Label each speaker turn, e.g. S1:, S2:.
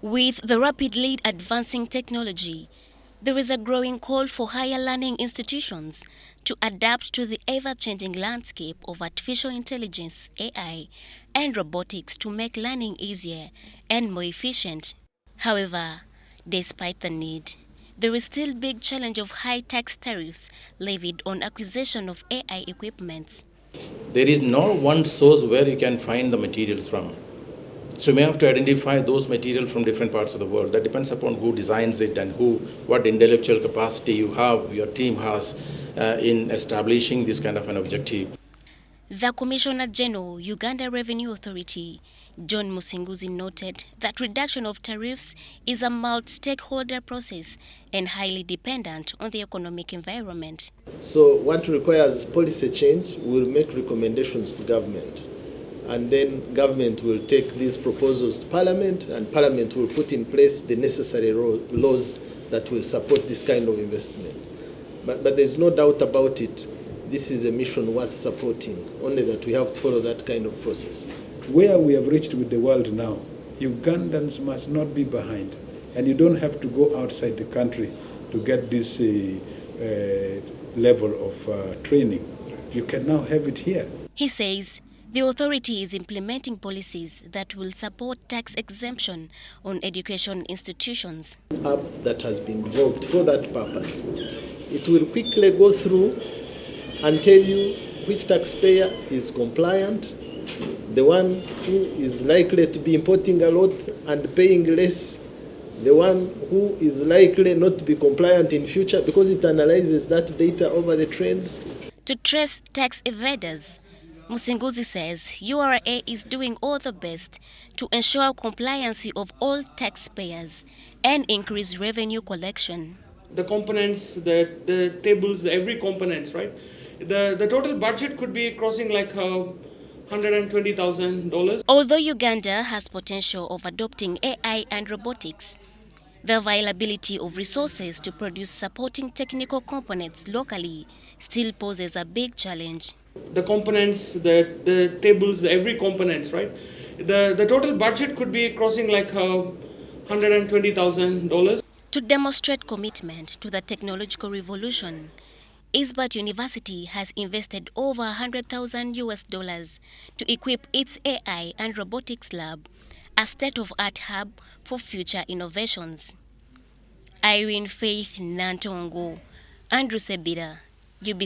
S1: With the rapidly advancing technology, there is a growing call for higher learning institutions to adapt to the ever-changing landscape of artificial intelligence, AI, and robotics to make learning easier and more efficient. However, despite the need, there is still a big challenge of high tax tariffs levied on acquisition of AI equipment.
S2: There is no one source where you can find the materials from. So you may have to identify those materials from different parts of the world. That depends upon who designs it and what intellectual capacity you have, your team has in establishing this kind of an objective.
S1: The Commissioner General, Uganda Revenue Authority, John Musinguzi, noted that reduction of tariffs is a multi-stakeholder process and highly dependent on the economic environment.
S3: So what requires policy change, we'll make recommendations to government. And then government will take these proposals to Parliament, and Parliament will put in place the necessary laws that will support this kind of investment. But there's no doubt about it. This is a mission worth supporting, only that we have to follow that kind of process.
S4: Where we have reached with the world now, Ugandans must not be behind. And you don't have to go outside the country to get this level of training. You can now have it here.
S1: He says the authority is implementing policies that will support tax exemption on education institutions.
S3: App that has been developed for that purpose. It will quickly go through and tell you which taxpayer is compliant, the one who is likely to be importing a lot and paying less, the one who is likely not to be compliant in future, because it analyzes that data over the trends.
S1: To trace tax evaders, Musinguzi says URA is doing all the best to ensure compliance of all taxpayers and increase revenue collection.
S5: The components, the tables, every components, right? The total budget could be crossing like $120,000.
S1: Although Uganda has potential of adopting AI and robotics, the availability of resources to produce supporting technical components locally still poses a big challenge.
S5: The components, the tables, every components, right? The total budget could be crossing like $120,000.
S1: To demonstrate commitment to the technological revolution, ISBAT University has invested over $100,000 to equip its AI and Robotics Lab, a state-of-art hub for future innovations. Irene Faith Nantongo, Andrew Sebira, UBC.